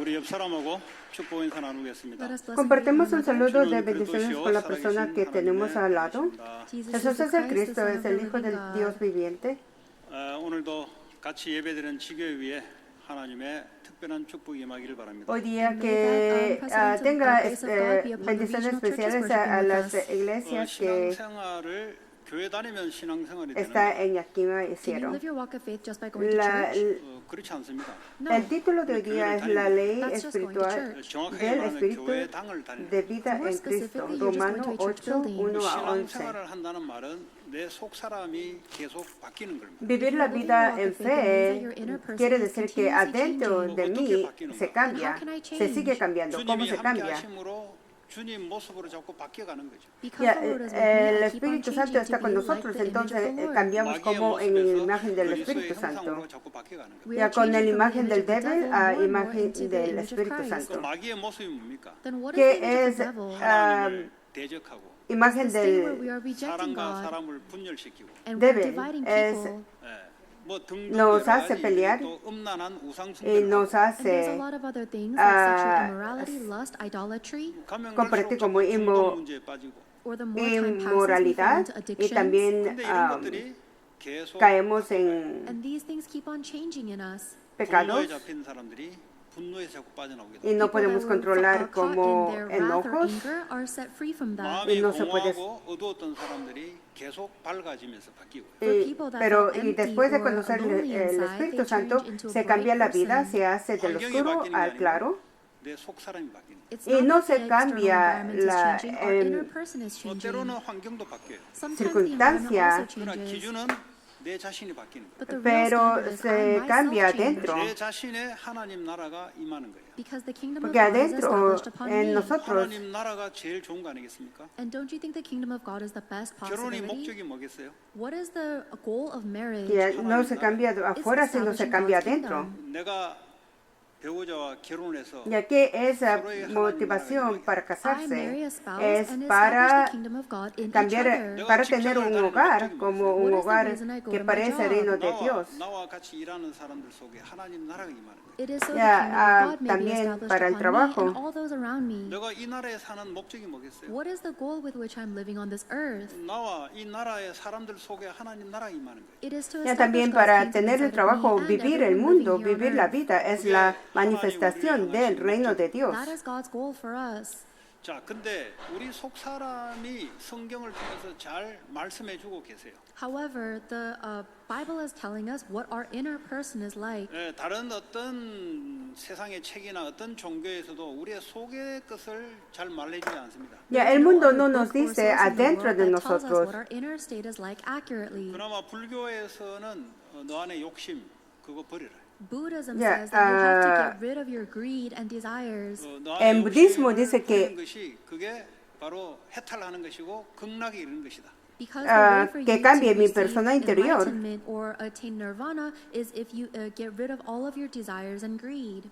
우리 옆 사람하고 축복 인사 나누겠습니다. Compartimos un saludo de bendiciones con la persona que tenemos al lado. Jesús es el Cristo, es el Hijo del Dios viviente. 오늘도 같이 예배드리는 지교회 위에 하나님의 특별한 축복이 임하기를 바랍니다. Hoy día que tenga bendiciones especiales a las iglesias que 신앙생활을 교회 다니면 신앙생활이 está 되는 en Yakima y Can you Cielo. live your walk of faith just by going to church? 그렇지 않습니다. No. El título de hoy día es la ley That's just going to espiritual church. 정확하게 del 말하면 Espíritu 교회 당을 다니는 de vida More en Cristo. specifically, you're just Romano going to a church 8, building. 1 a 11. 신앙생활을 한다는 말은 내 속 사람이 계속 바뀌는 겁니다. Vivir la vida en fe quiere decir que adentro de mí se cambia, se sigue cambiando. ¿Cómo 주님이 se 함께 cambia? 하심으로 주님 모습으로 자꾸 바뀌어가는 거죠. Because Ya, the Lord is with me, el I keep on Espíritu Santo changing está to con be like nosotros, the image of entonces the Lord. cambiamos 마귀의 como en la 모습에서 imagen del 그리스도의 Espíritu 형상으로 Santo. 자꾸 바뀌어가는 거죠. We Ya are con la changing from the imagen image del of the débil devil a more and more imagen into the del image of Espíritu Christ. 그 Santo. 마귀의 모습이 뭡니까? Then what is ¿Qué the image es of the devil? 하나님을 대적하고 imagen The state where we del are rejecting 사람과 God 사람을 분열시키고 and we're débil? dividing Es people. 뭐 등등 nos 여러 hace 가지 pelear 또 음란한 우상 y 숭배를 nos 하고 And there's a hace lot of other things like sexual ah, immorality, lust, idolatry, 가면 convertir 갈수록 como 자꾸 중독 inmo- 문제에 빠지고 or the more time passes, we fall inmoralidad into y addictions. también 근데 이런 것들이 계속 caemos en And these things keep on changing in us. 분노에 pecados 잡힌 사람들이 분노에 자꾸 빠져나오게 y 됩니다. no People that podemos were controlar caught como in their wrath or enojos anger are set free from that. 마음이 y no se puede 공허하고 어두웠던 사람들이 계속 밝아지면서 바뀌고요. pero y después de conocer el Espíritu Santo se cambia la vida, se hace del 환경이 oscuro 바뀌는 게 al 아니고 claro 내 속 사람이 바뀌는 거예요. It's y not no that se the external cambia environment is la changing, our inner person is changing. 때로는 환경도 바뀌어요. Sometimes the environment circunstancia, also 그러나 changes, 기준은 내 자신이 바뀌는 거예요. but the real pero standard is I se cambia myself change. adentro. 내 자신의 하나님 나라가 임하는 거예요. Because the kingdom of Porque God is adentro established upon en me. nosotros 하나님 나라가 제일 좋은 거 아니겠습니까? And don't you think the kingdom of God is the best 결혼의 possibility? 목적이 뭐겠어요? What is the goal of marriage? que no se cambia afuera sino se cambia adentro. 내가 배우자와 결혼해서 Ya que esa motivación para I marry casarse a spouse es and establish para the kingdom of God in each cambiar, other. para tener un hogar como un hogar que parece el reino de Dios. 나와 같이 일하는 사람들 속에 하나님 나라가 임하는 거예요. It is so the Ya, kingdom of God may be también established para el upon me trabajo. and all those around me. 내가 이 나라에 사는 목적이 뭐겠어요? What is the goal with which I'm living on this earth? 나와 이 나라의 사람들 속에 하나님 나라가 임하는 거예요. It is to Ya establish también God's para kingdom tener el inside of trabajo, me and vivir el everyone mundo, living here on vivir la earth. vida es la manifestación del reino de Dios. That is God's goal for us. 자, 근데 우리 속 사람이 성경을 통해서 잘 말씀해 주고 계세요. However, the Bible is telling us what our inner person is like. 예, 다른 어떤 세상의 책이나 어떤 종교에서도 우리의 속의 것을 잘 말해주지 않습니다. Ya el mundo no nos dice adentro de nosotros. What our inner state is like accurately. 그나마 불교에서는 너 안에 욕심 그거 버리라. Buddhism Yeah, says that you have to get rid of your greed and desires. 너 En 안에 budismo 욕심을 dice que 버리는 것이 그게 바로 해탈하는 것이고 극락에 이르는 것이다. Because the way for que you cambie to mi receive persona interior. enlightenment or attain nirvana is if you get rid of all of your desires and greed.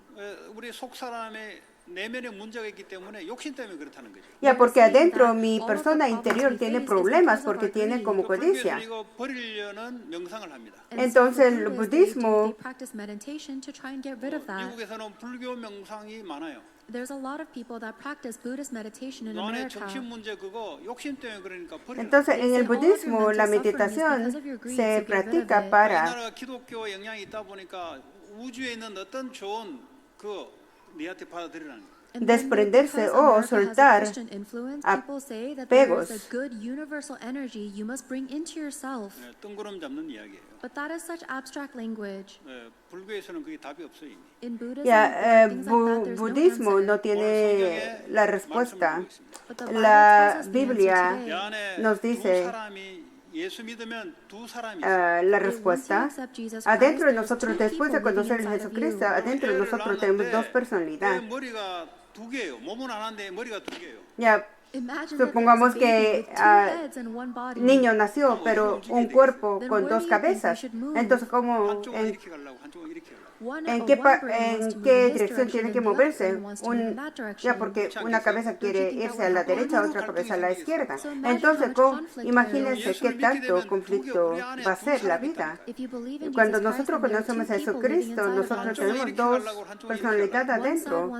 우리 속 사람의 내면에 문제가 있기 때문에 욕심 때문에 그렇다는 거죠. Ya porque adentro mi persona interior tiene problemas porque tiene como 불교에서 codicia. 이거 버리려는 명상을 합니다. And Entonces, el in Buddhism, budismo- they practice meditation to try and get rid of that. 미국에서는 불교 명상이 많아요. There's a lot of people that practice Buddhist meditation in 너 안에 America. 정신 문제 그거 욕심 때문에 그러니까 버리라. Entonces en el budismo la meditación se practica para 우리나라가 기독교 영향이 있다 보니까 우주에 있는 어떤 좋은 그 니한테 받아들이라는 거예요. And then desprenderse because o America has a soltar Christian influence, people say that there is a apegos. good universal energy you must bring into yourself. 뜬구름 잡는 이야기예요. But that is such abstract language. 불교에서는 그게 답이 없어요. 이미. In Buddhism, ya things like that, there's no budismo answer. no tiene la respuesta. But the Bible La tells us the Biblia answer 이 today. 안에 nos 두 dice 사람이 예수 믿으면 두 사람이 있어요. la respuesta. Adentro de nosotros, después de conocer a Jesucristo, adentro de nosotros tenemos dos 내 personalidades. 머리가 두 개예요. 몸은 하나인데 머리가 두 개예요. Ya Imagine that supongamos there's a baby que with two heads and one body. niño nació, pero un cuerpo con dos cabezas. Entonces, como 한쪽은 이렇게 가려고 한쪽은 이렇게 가려고. ¿En qué dirección tiene que moverse? Ya, porque una cabeza quiere irse a la derecha, otra cabeza a la izquierda. Entonces, imagínense qué tanto conflicto va a ser la vida. Cuando nosotros conocemos a Jesucristo, nosotros tenemos dos personalidades adentro.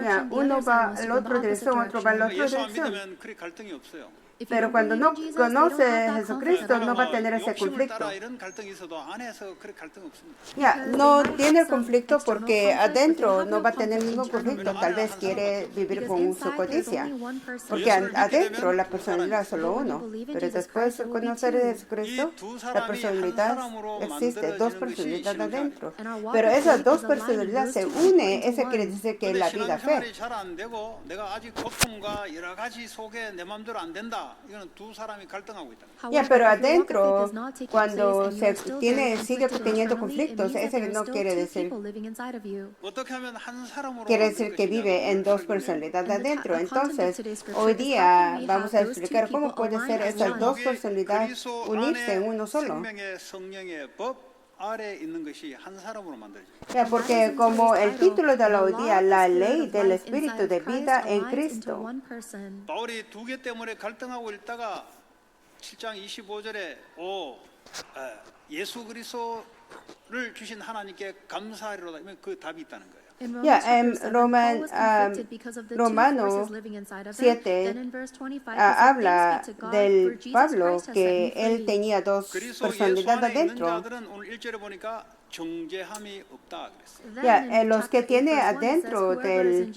Ya, uno va a la otra dirección, otro va a la otra dirección. 믿으면 그리 갈등이 없어요. Pero cuando no conoce a Jesucristo, no va a tener ese conflicto. 욕심을 냈다 이런 갈등이 있어도 안에서 그리 갈등 없습니다. Ya, no tiene conflicto porque adentro no va a tener ningún conflicto. Tal vez quiere vivir con su codicia. Porque adentro la personalidad es solo uno. Pero después de conocer a Jesucristo, la personalidad existe, dos personalidades adentro. Pero esas dos personalidades se unen, eso quiere decir que es la vida fe. 잘안 되고 내가 아직 고통과 여러 가지 속에 내 마음대로 안 된다. 이거는 두 사람이 갈등하고 있다. Ya, pero adentro, cuando sigue teniendo conflictos, eso no quiere decir. 어떻게 하면 한 사람으로 Quiere decir que vive en dos personalidades adentro. Entonces, hoy día vamos a explicar cómo puede ser esas dos personalidades unirse en uno solo. 생명의 성령의 법 아래 있는 것이 한 사람으로 만들어져. Ya, porque como el título de la hoy día, la ley del espíritu de vida en Cristo. 바울이 두 개 때문에 갈등하고 있다가 7장 25절에 예수 그리스도를 주신 하나님께 감사하리로다. 그 답이 있다는 거예요. Ya, en Romano 7 habla del Pablo que él tenía dos personalidades adentro. 자들은 오늘 1절에 보니까 정죄함이 없다 그랬어요. Ya, los que tiene adentro del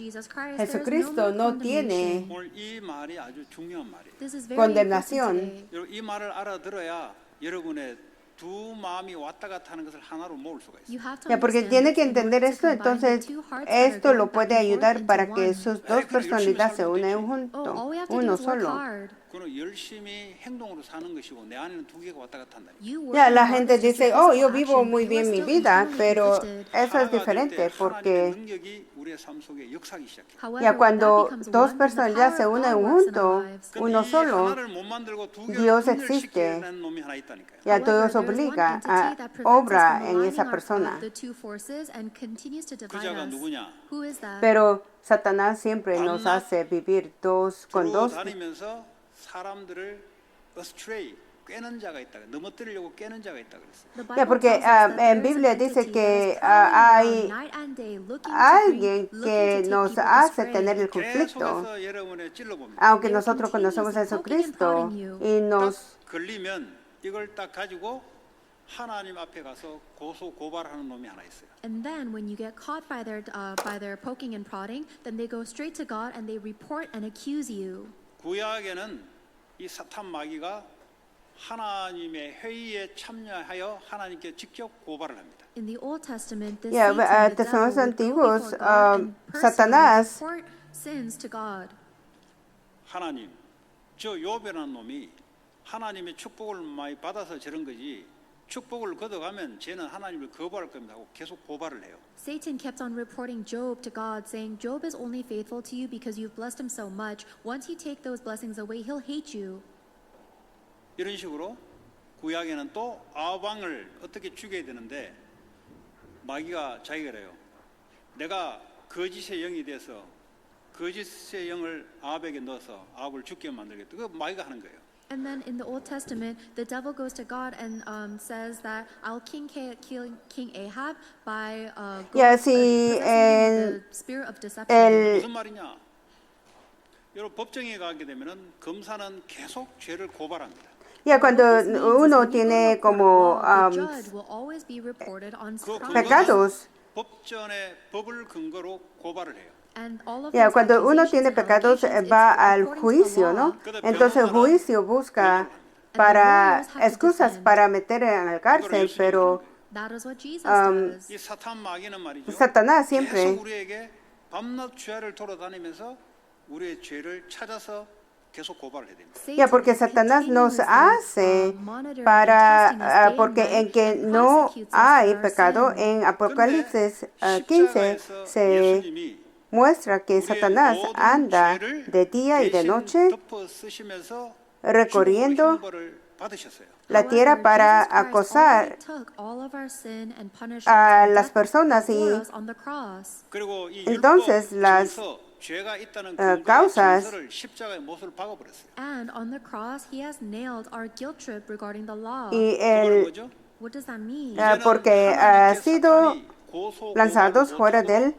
Jesucristo no tiene 오늘 이 말이 아주 중요한 말이에요. condenación. 이 말을 알아들어야 여러분의 두 마음이 왔다 갔다 하는 것을 하나로 모을 수가 있어요. Ya, porque tiene que entender esto, entonces esto lo puede ayudar para que sus dos personalidades se unan juntos, uno solo. 그는 열심히 행동으로 사는 것이고 내 안에는 두 개가 왔다 갔다 한다. Ya, la gente dice, yo vivo muy bien mi vida, pero eso es diferente porque 능력이 우리의 삶 속에 역사하기 시작해. ya cuando dos personalidades se unen juntos, uno solo, 하나를 못 만들고 두 개를 Dios 분열시키는 existe. 놈이 하나 있다니까요. Ya Dios obliga a obra en esa persona. 그자가 누구냐? Pero Satanás siempre nos hace vivir con 주로 dos. 다니면서 사람들을 astray 깨는 자가 있다. 넘어뜨리려고 깨는 자가 있다 그랬어요. Ya, porque en Biblia dice que hay alguien que nos hace tener el conflicto, 계속해서 여러분의 찔러봅니다. aunque nosotros conocemos a Jesucristo y nos 걸리면 이걸 딱 가지고 하나님 앞에 가서 고발하는 놈이 하나 있어요. And then when you get caught by their poking and prodding, then they go straight to God and they report and accuse you. 구약에는 이 사탄 마귀가 하나님의 회의에 참여하여 하나님께 직접 고발을 합니다. In the Old Testament, the Ya, Satan, the testimonios devil, would go antiguos, before God and personally Satanás report sins to God. 하나님, 저 욥이라는 놈이 하나님의 축복을 많이 받아서 저런 거지 축복을 걷어가면 쟤는 하나님을 거부할 겁니다 하고 계속 고발을 해요. Satan kept on reporting Job to God, saying, Job is only faithful to you because you've blessed him so much. Once you take those blessings away, he'll hate you. 이런 식으로 구약에는 또 아방을 어떻게 죽여야 되는데 마귀가 자기가 그래요. 내가 거짓의 영이 돼서 거짓의 영을 아합에게 넣어서 아합을 죽게 만들겠다. 그거 마귀가 하는 거예요. And then in the Old Testament, the devil goes to God and says that I'll kill King Ahab by si the spirit of deception. 무슨 말이냐? 여러분 법정에 가게 되면은 검사는 계속 죄를 고발합니다. Ya, cuando uno tiene como The judge will always be reported on pecados, 법전의 법을 근거로 고발을 해요. ya, cuando uno tiene pecados va al juicio, ¿no? Entonces el juicio busca para excusas para meter en la cárcel, pero 이 사탄 마귀는 말이죠. Satanás siempre 계속 우리에게 밤낮 죄를 돌아다니면서 우리의 죄를 찾아서 계속 고발을 해야 됩니다. ya, porque Satanás nos hace porque en que no hay pecado, en Apocalipsis 15 se muestra que Satanás anda de día y de noche recorriendo 받으셨어요. la tierra para acosar a las personas y 그리고 이 entonces 율법 las 정서, 죄가 있다는 근거의 causas 정서를 십자가의 못으로 박아버렸어요. And on the cross, he has nailed our guilt trip regarding the law. y 그거는 el 뭐죠? What does that mean? porque ha sido lanzados fuera del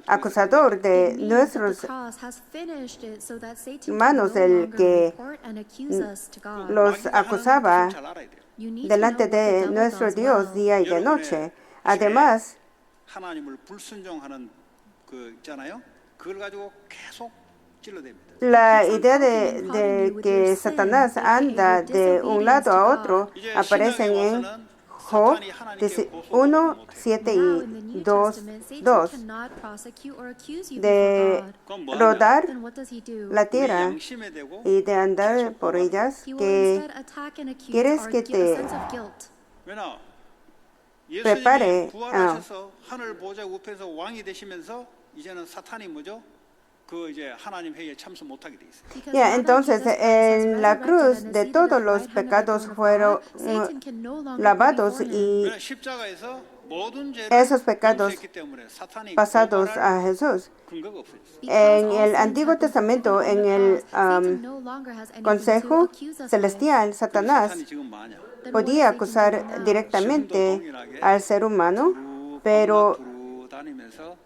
acusador de It means that nuestros the cross has finished it so that Satan hermanos, can no el longer que report and accuse us to God. los acusaba You need delante to know what the de devil nuestro does Dios well. día y de noche. Además, 하나님을 불순종하는 그 있잖아요. 그걸 가지고 계속 찔러댑니다. la idea de que Satanás anda de un lado a otro 이제 aparecen 신약에 en 와서는 Job 사탄이 하나님께 1, 고소하지 7 Now, y in the New 2, Testament, Satan 2 cannot prosecute or accuse you de before God. 그럼 뭐 하냐? rodar Then what does he do? la 우리 tierra 양심에 대고 y de andar por ellas, He will que instead attack and accuse quieres our que te sense of guilt. 왜냐? prepare, 예수님이 부활하셔서 하늘 보좌 우편에서 왕이 되시면서 이제는 사탄이 뭐죠? 그 이제 하나님 회의에 참석 못하게 돼 있어요. Because Ya, now that entonces Jesus Christ has en la resurrected cruz and is de seated todos at the los right hand of the pecados throne of fueron God, Satan can no longer go lavados before him. y 왜냐? 십자가에서 모든 죄를 esos pecados 용서했기 때문에 사탄이 pasados 고발할 a Jesús. 근거가 없어졌어요. Because En all el sins Antiguo have been Testamento, forgiven en on the el cross, Satan no longer has anything to Consejo accuse us with. Celestial, 그럼 Satanás 사탄이 지금 뭐하냐? Then what is podía Satan acusar doing now? directamente al ser humano, pero 두루 다니면서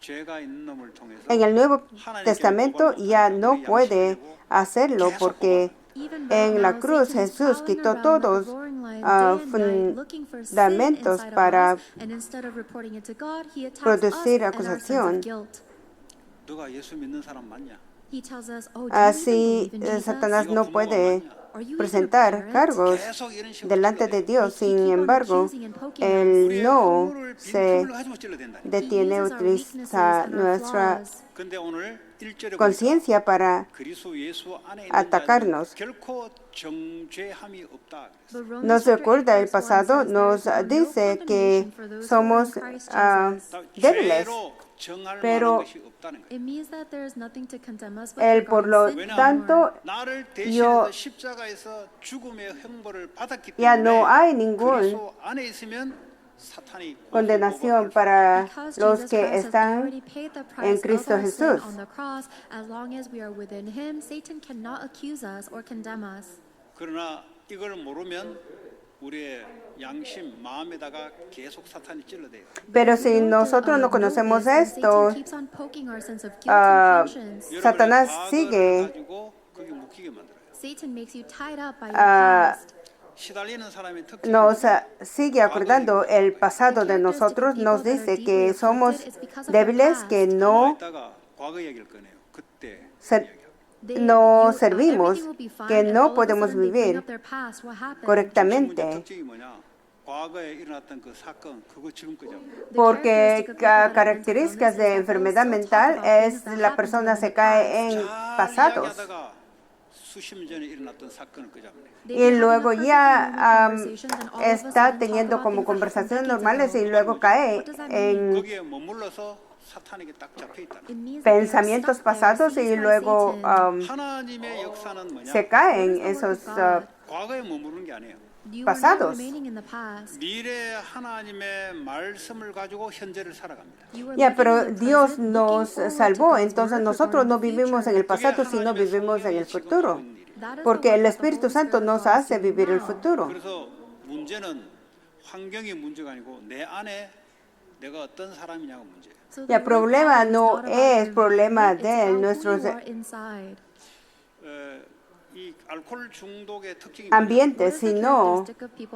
죄가 있는 놈을 통해서 en el Nuevo 하나님께 Testamento 고발 ya 못하니까 no 우리 puede 양심을 대고 hacerlo 계속 porque Even en right la now, cruz Satan is Jesús prowling quitó around like a todos roaring lion day and night, looking for sin fundamentos inside of para us, and instead of reporting it to God, he attacks us producir and our sense acusación. of guilt. 너가 예수 믿는 사람 맞냐? He tells us, "Oh, do you Así even believe in Jesus? Satanás 네가 no 부모가 puede 맞냐? Are you even a presentar parent?" cargos 계속 이런 식으로 delante de 찔러대요. Dios. They Sin keep on embargo, accusing and poking us. el 우리의 no 허물을 se 빈틈을 가지고 찔러댄다. detiene, He uses our weaknesses utiliza and our nuestra flaws. 근데 오늘 1절에 보니까 conciencia para 그리스도 예수 안에 있는 atacarnos. 자는 결코 정죄함이 없다. 그랬어요. But Romans Nos chapter recuerda 8, el verse 1 pasado, says, "There nos is now no dice que condemnation for those who are in somos Christ Jesus." débiles, 죄로 정할 pero 만한 것이 없다는 거예요. It means that there is nothing to condemn us with Él por lo regarding sin tanto anymore. 나를 yo 대신해서 십자가에서 죽음의 형벌을 받았기 ya 때문에 no hay ningún 그리스도 안에 있으면 사탄이 condenación para Because los Jesus que Christ has están already paid the en price of Cristo our sin Jesús. on the cross, as long as we are within Him, Satan cannot accuse us or condemn us. 그러나 이걸 모르면 우리의 양심 마음에다가 계속 사탄이 찔러대요. Pero si nosotros no conocemos esto, Satan keeps on poking our sense of guilt and conscience. 여러분의 Satanás 과거를 sigue 가지고 그게 묶이게 만들어요. Satan makes you tied up by your Ah, past. 시달리는 사람의 특징이 nos sigue acordando el pasado de nosotros, nos dice que somos débiles, que 가만히 no 있다가 과거 얘기를 꺼내요. 그때 ser- no servimos, que no podemos vivir correctamente. 특징이 뭐냐? 과거에 일어났던 그 사건 그거 지금 끄죠. Porque características de enfermedad mental es la persona se cae en pasados 이야기하다가 수십 년 전에 일어났던 사건을 끄잡네. y luego ya está teniendo como conversaciones normales y luego cae en 거기에 머물러서 사탄에게 딱 잡혀 있다는. pensamientos pasados y luego 하나님의 역사는 뭐냐? se caen esos 과거에 머무르는 게 아니에요. pasados. 미래 하나님의 말씀을 가지고 현재를 살아갑니다. Ya, pero Dios nos salvó, entonces nosotros no vivimos en el pasado, sino vivimos en el futuro, porque el Espíritu Santo nos hace vivir el futuro. 그래서 문제는 환경이 문제가 아니고 내 안에 내가 어떤 사람이냐가 문제예요. Ya, el problema no es problema de nuestros 이 알코올 중독의 특징이 ambientes, sino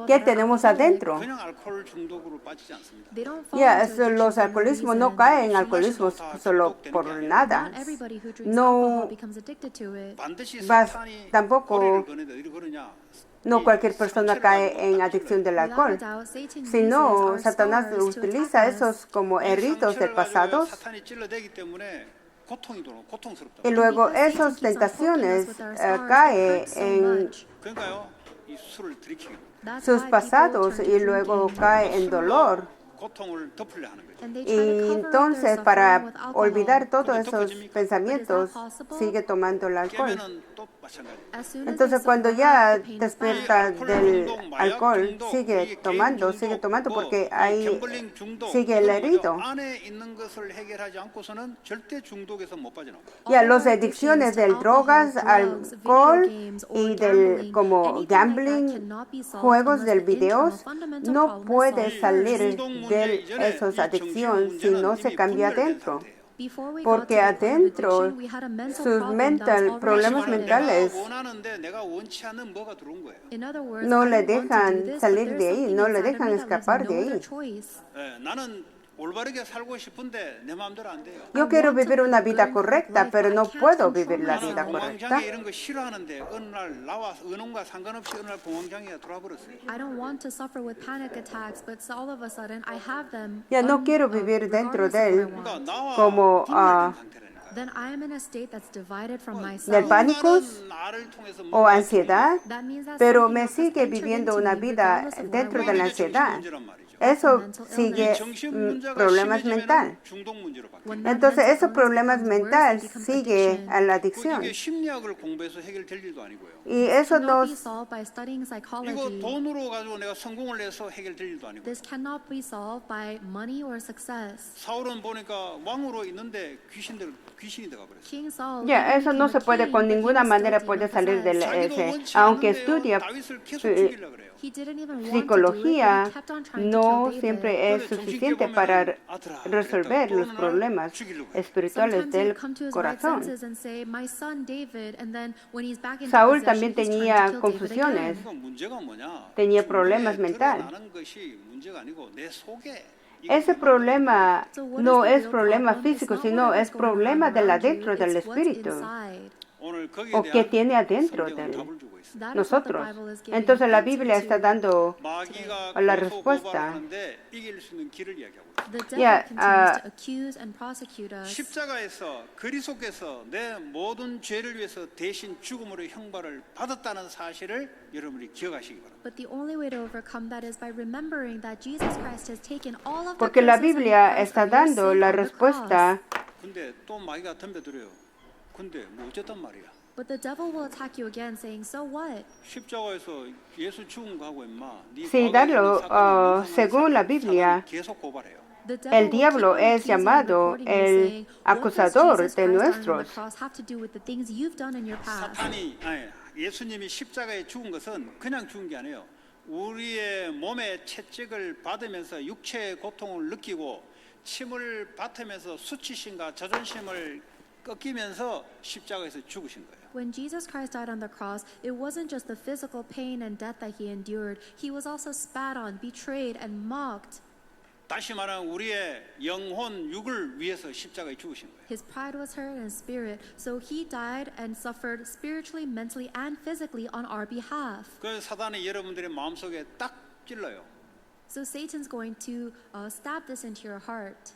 qué tenemos adentro. 그냥 알코올 중독으로 빠지지 않습니다. Ya, los alcoholismos no caen en alcoholismo solo por nada. No 반드시 vas, 사탄이 tampoco 허리를 거는데 어디 그러냐? no cualquier persona cae en adicción del alcohol, sino Satanás utiliza esos como heridos del pasado 사탄이 찔러대기 때문에 고통이 들어 고통스럽다. y luego esas tentaciones cae en 그러니까요, 이 술을 들이키게. sus pasados y luego cae en dolor. 고통을 덮으려 하는 거죠. And they try to Y cover up their entonces, suffering para with alcohol. olvidar todos ¿Cómo esos 덮어집니까? pensamientos, sigue tomando el alcohol. 깨면은 또 마찬가지. As soon as Entonces, they cuando survive ya the pain of despierta 이 del 중독, 마약 alcohol, 중독, sigue 이 tomando, 게임 sigue 중독, tomando, 뭐, porque 이 ahí 갬블링 중독, sigue el 이거는 herido. 뭐죠? 안에 있는 것을 해결하지 않고서는 절대 중독에서 못 빠져나옵니다. Ya, las adicciones del drogas, alcohol y del como gambling, juegos del videos, no puede salir de esas adicciones si no se cambia adentro. Porque adentro sus problemas mentales 내가 원하는데 내가 원치 않는 뭐가 들어온 거예요. no le dejan salir de ahí, no le dejan escapar de ahí. 예, 나는 올바르게 살고 싶은데 내 마음대로 안 돼요. Yo quiero vivir una vida correcta, pero no puedo vivir la vida 나는 correcta. 공황장애 이런 거 싫어하는데 어느 날 나와 의논과 상관없이 어느 날 공황장애가 들어와 버렸어요. I don't want to suffer with panic attacks, but so all of a sudden I have them. Ya no quiero vivir dentro de él 그러니까 나와 como 빈말된 상태라니까요. Then I am in a state that's divided from del myself. pánico 나를 통해서 o ansiedad, That means that pero something me else has sigue entered viviendo into una me vida regardless of what I dentro de want. la ansiedad. Eso sigue problemas mental. 중독 문제로 바뀌어요. When that Entonces, mental esos illness problemas becomes worse, mentales it becomes sigue addiction. a la adicción. 이게 심리학을 공부해서 해결될 일도 아니고요. Y eso Cannot be nos solved by studying 이거 psychology. 돈으로 가지고 내가 성공을 해서 해결될 일도 아니고. This cannot be solved by money or success. 사울은 보니까 왕으로 있는데 귀신이 들어가 버렸어요. King Saul, ya, he eso no became se a puede king, con but he ninguna was manera still puede salir de demon-possessed. 자기도 ese, 원치 aunque 않는데요. estudia 다윗을 계속 죽이려고 그래요. He didn't even want to do it, psicología, but he kept on trying to no kill David. siempre es suficiente para resolver los problemas espirituales Sometimes del he'd come to his right corazón. senses and say, "My son David," and then when he's back in Saúl possession, también he's trying tenía to kill David confusiones. again. 그러니까 문제가 뭐냐? Tenía problemas 중독에 mental. 드러나는 것이 문제가 아니고 내 속에 Ese problema So what no is the es real problema problem? It's físico, not sino whatever's es going on problema del around you, adentro del it's what's espíritu. 오늘 inside. 거기에 O que tiene 대한 adentro 성경은 del 답을 주고 있습니다. That is what the nosotros. Bible is giving Entonces la answer Biblia to. está dando 마귀가 la 고소 respuesta. 고발하는데 이길 수 있는 길을 이야기하고 있습니다. The devil Yeah, continues to accuse and prosecute us. 십자가에서 그리스도께서 내 모든 죄를 위해서 대신 죽음으로 형벌을 받았다는 사실을 여러분이 기억하시기 바랍니다. But the only way to overcome that is by remembering that Jesus Christ has taken all of the porque la curses and Biblia price está of your dando sin la on the respuesta. cross. 근데 또 마귀가 덤벼들어요. 근데 뭐 어쨌단 말이야. But the devil will attack you again, saying, "So what? 십자가에서 예수 죽은 거하고 임마. 네 Sí, 과거에 darlo, 있는 사건을 según la Biblia, 계속 고발해요. The devil el will diablo keep on es accusing and llamado recording you, el saying, "What does acusador Jesus de Christ done on the nuestros." cross have to do with the things you've done in your past?" 사탄이 예수님이 십자가에 죽은 것은 그냥 죽은 게 아니에요. 우리의 몸의 채찍을 받으면서 육체의 고통을 느끼고 침을 뱉으면서 수치심과 자존심을 꺾이면서 십자가에서 죽으신 거예요. When Jesus Christ died on the cross, it wasn't just the physical pain and death that he endured. He was also spat on, betrayed, and mocked. 다시 말하면 우리의 영혼 육을 위해서 십자가에 죽으신 거예요. His pride was hurt and spirit, so he died and suffered spiritually, mentally, and physically on our behalf. 그 사단이 여러분들의 마음속에 딱 찔러요. So Satan's going to stab this into your heart.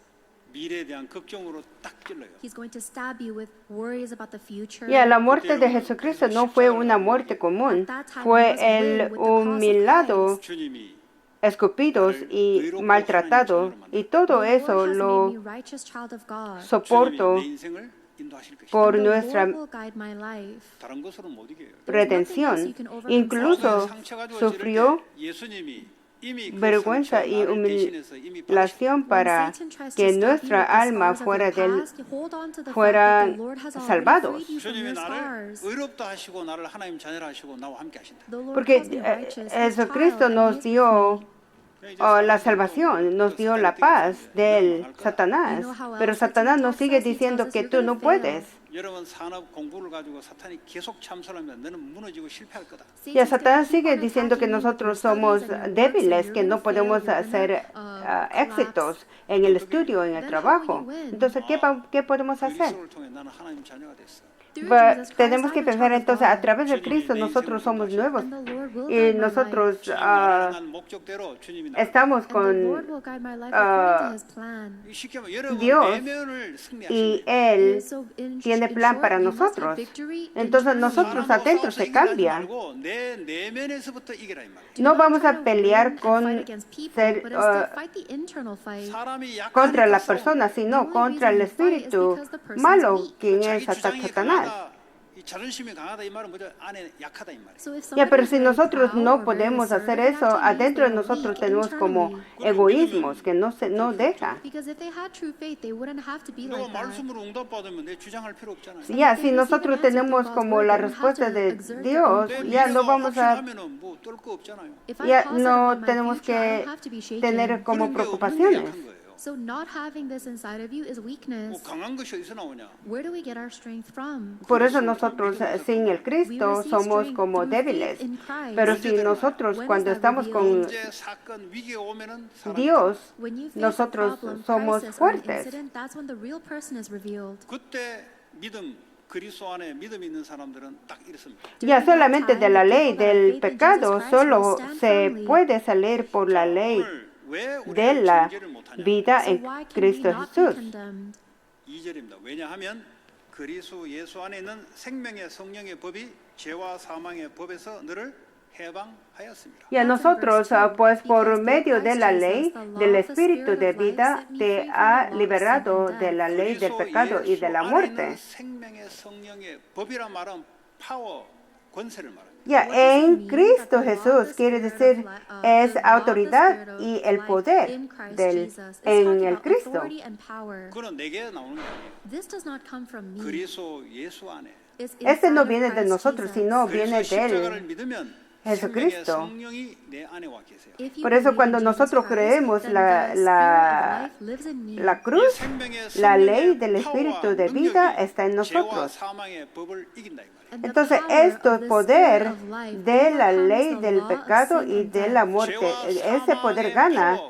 미래에 대한 걱정으로 딱 찔러요. He's going to stab you with worries about the future. Ya, la muerte de Jesucristo no fue una muerte común, fue el humillado, 주님이 escupidos y maltratados, y todo The Lord eso has lo made me righteous child of God. soporto 주님이 내 인생을 인도하실 것이다. por And the nuestra Lord will guide my life. 다른 것으로는 못 이겨요. redención. Incluso sufrió 예수님이 이미 그 vergüenza 상처 y 나를 대신해서 이미 humillación When para Satan tries to que stab you nuestra with the alma scars of fuera your del past, hold on to the fact that fueran the Lord has already salvados. freed you from 주님이 your 나를 scars. 의롭다 하시고 나를 하나님 자녀라 하시고 나와 함께 하신다. The Lord Porque calls me righteous, his child, Jesucristo and nos he is dio with me. la salvación, nos dio la paz del Satanás, pero Satanás nos sigue diciendo que tú no puedes. 여러분 산업 공부를 가지고 사탄이 계속 참선하면 너는 무너지고 실패할 거다. Ya Satanás sigue diciendo que nosotros somos débiles, que no podemos hacer éxitos en el estudio, en el trabajo. Entonces, ¿qué podemos hacer? 그리스도를 통해 나는 하나님 자녀가 됐어. Tenemos que pensar entonces, a través de Cristo nosotros somos nuevos y nosotros 말한 목적대로 주님이 나를 estamos And the con Lord will guide my life according to His plan. 쉽게 말하면 여러분 Dios 내면을 승리하시는 y 거예요. Él So in tiene plan short, para we must have nosotros. victory Entonces internally. nosotros adentro se cambia. 말고 내 내면에서부터 이기라 이 말이에요. Do No not vamos try a to pelear win and con fight against people, ser, but instead fight the internal fight. 사람이 contra la 약하니까 persona, 싸우는 sino contra el espíritu malo, quien 거예요. es 자기 주장이 Satanás. 강하다, 이 자존심이 강하다 이 말은 뭐죠? 안에 약하다 이 말이에요. So if Ya, pero somebody si is very nosotros proud no or very podemos hacer assertive, eso, that actually means adentro de they are nosotros weak tenemos como internally. egoísmos que no deja. Because if they had true faith, they wouldn't have to be 누가 like that. 말씀으로 응답받으면 내 주장할 필요 없잖아요. Ya, si nosotros tenemos como la respuesta de Dios, 내 ya no 미래가 vamos a, 확신하면은 뭐 뜰 거 없잖아요. If I'm ya positive no on my tenemos future, I que don't have to be shaken. tener como 그런 게 없는 게 preocupaciones. 약한 거예요. So not having this inside of you is 뭐 weakness. 강한 것이 어디서 나오냐? Where do we get our strength from? Por eso nosotros sin el We Cristo receive somos strength como through faith débiles. in Christ. Pero si nosotros When cuando is that estamos con 문제, 사건, 위기가 오면은 사람이 Dios, When you face nosotros a problem, somos crisis, or an fuertes. incident, that's when the real person is revealed. 그때 믿음 그리스도 안에 믿음 있는 사람들은 딱 이렇습니다. Ya solamente de la ley del pecado solo se puede salir por la ley 오늘 왜 de 우리가 la 정죄를 못하냐? vida So en why can we Cristo not be Jesús. condemned? 2절입니다. 왜냐하면 그리스도 예수 안에 있는 생명의 성령의 법이 죄와 사망의 법에서 너를 해방하였습니다. Y a nosotros, pues por medio de la ley del Espíritu de vida, te ha liberado de la ley del pecado y de la muerte. 생명의 성령의 법이란 말은 파워, 권세를 말합니다. Ya, en Cristo Jesús quiere decir es autoridad y el poder en el Cristo. 그건 내게 나오는 게 아니에요. This does not come from me. 그리스도 예수 안에 It's Este no inside of viene de Christ nosotros, Jesus. sino 그래서 viene de 십자가를 Él. 믿으면 Jesucristo. 생명의 성령이 내 안에 와 계세요. If you Por eso believe cuando in nosotros Jesus creemos Christ, then the Spirit of life lives in me. la cruz, 이 생명의 la 성령의 ley del 파워와 Espíritu de 능력이 vida está en 죄와 nosotros. 사망의 법을 이긴다 이 말이에요. And the Entonces, power esto of the poder Spirit of life de la overcomes ley the del law of pecado sin y and de death. la muerte, ese poder gana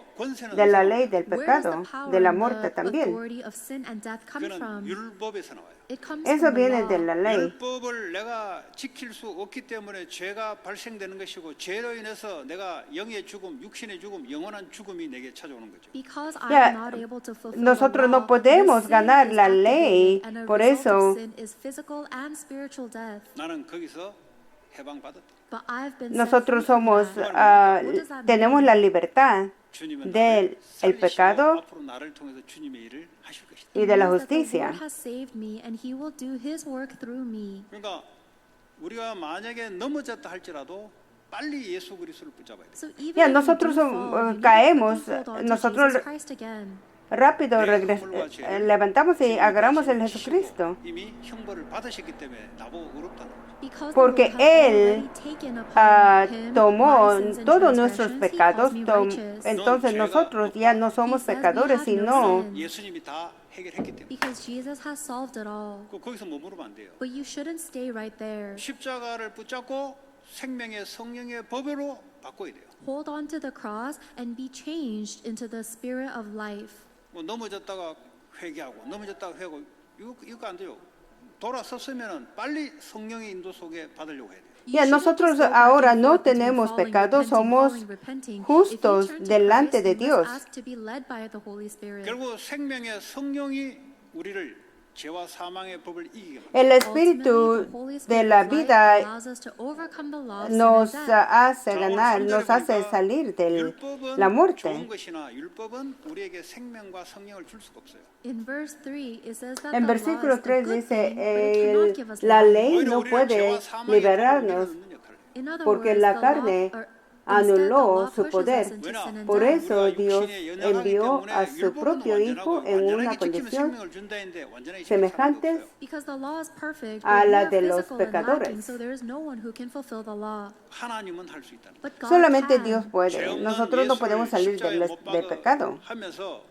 de la ley del Where does pecado, the power de la and muerte the también. authority of sin and death come 그는 from? 율법에서 나와요. It comes Eso from the viene de law. la ley. 율법을 내가 지킬 수 없기 때문에 죄가 발생되는 것이고 죄로 인해서 내가 영의 죽음, 육신의 죽음, 영원한 죽음이 내게 찾아오는 거죠. Because Ya, I'm not able to fulfill nosotros the no law, podemos the sin ganar is la ley, activated, and a por result eso of sin is physical and spiritual death. 나는 거기서 해방받았다. But I've been set nosotros free from somos, that. What does that tenemos mean? la libertad 주님은 del 나를 el 살리시고 pecado 앞으로 나를 통해서 주님의 일을 하실 것이다. y de la It means that the justicia. Lord has saved me and He will do His work through me. 그러니까 우리가 만약에 넘어졌다 할지라도 빨리 예수 그리스도를 붙잡아야 돼. So even Ya, if we nosotros do fall, you need to caemos, hold on to nosotros Jesus Christ again. rápido 네, levantamos y agarramos el Jesucristo. 이미 형벌을 받으셨기 때문에 나보고 어렵다는 거죠. Because Porque the Lord has Él already taken upon Him tomó my sins and todos nuestros transgressions, He pecados, calls me righteous. entonces nosotros ya no somos He says we pecadores, have no sino sin. 예수님이 다 해결했기 때문에 Because Jesus has solved it all. 거기서 머무르면 안 돼요. But you shouldn't stay right there. 십자가를 붙잡고 생명의 성령의 법으로 바꿔야 돼요. Hold on to the cross and be changed into the spirit of life. 뭐 넘어졌다가 회개하고 넘어졌다가 회개하고 이거 안 돼요. 돌아섰으면 빨리 성령의 인도 속에 받으려고 해야 돼요. You Ya, shouldn't nosotros just go back ahora and no forth between tenemos falling, pecado, repenting, somos falling, repenting. justos If you turn to delante Christ, de you must Dios. ask to be led by the Holy Spirit. 결국 생명의 성령이 우리를 죄와 사망의 법을 이기게 만듭니다. El Ultimately, Espíritu the Holy de Spirit la of life vida allows us to overcome the law of sin nos and death. hace ganar, nos hace salir de la 율법은 좋은 muerte. 것이나 율법은 우리에게 생명과 성령을 줄 수가 없어요. In verse 3, it says that En the law versículo is a 3 good dice, thing, but it cannot give us la life. ley 오히려 no 우리를 puede 죄와 사망의 법을 liberarnos 밀어넣는 역할을 해요. In other porque words, la the carne law, anuló su pushes poder. us into sin and Por death. eso Dios envió a su propio Hijo en una condición semejante Because the law is perfect, a but la we are de los physical and pecadores. lacking, so there is no one who can fulfill the law. 하나님은 할 수 있다는 거예요. But God solamente can. Dios puede. 죄 없는 Nosotros no podemos 예수를 salir 십자가에 del, 못 del pecado. 하면서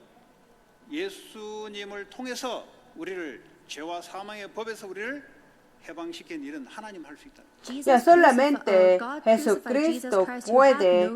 예수님을 통해서 우리를 죄와 사망의 법에서 우리를 해방시킨 일은 하나님 할 수 있다. Ya solamente Jesucristo puede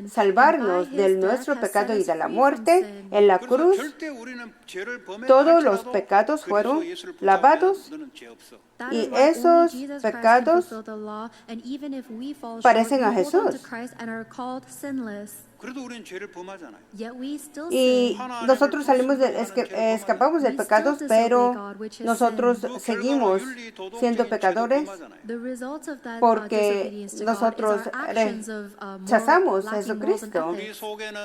salvarnos de nuestro pecado y de la muerte. En la 그래서 cruz 절대 우리는 죄를 todos los 범했다 pecados 할지라도 fueron 그리스도 예수를 lavados 붙잡으면 너는 죄 없어. That y is why only esos Jesus Christ pecados can fulfill the law, and even if we fall parecen short, a we hold on to Jesús. Christ and are called sinless. 그래도 우리는 죄를 범하잖아요. Yet we still Y sin. nosotros salimos escapamos del pecado, pero nosotros 그 결과로 seguimos 윤리, 도덕적인 siendo 죄도 pecadores 범하잖아요. The result of that porque disobedience to God nosotros is our actions of rechazamos a lacking morals and Jesucristo. 우리 ethics. 속에는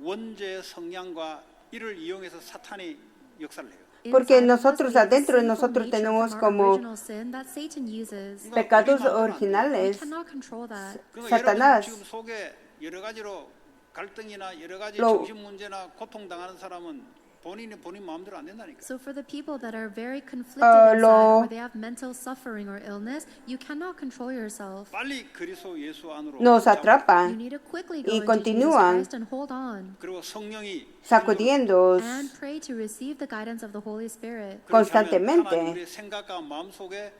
원죄의 성향과 이를 이용해서 사탄이 역사를 해요. Porque Inside of us, nosotros, we have a adentro de sinful nosotros nature tenemos from our como original sin that Satan uses. pecados 우리 마음대로 안 돼요. We originales. cannot control that. 그러니까 Satanás. 여러분 지금 속에 여러 가지로 갈등이나 여러 가지 Lo- 정신 문제나 고통 당하는 사람은 본인 마음대로 안 된다니까. So for the people that are very conflicted inside, lo- or they have mental suffering or illness, you cannot control yourself. 빨리 그리스도 예수 안으로 Nos 붙잡고 You atrapan need to quickly y go into Jesus continúan Christ and hold on 그리고 성령이 sacudiendo and pray to receive the guidance of the Holy Spirit. constantemente. 하나님 우리의 생각과 마음 속에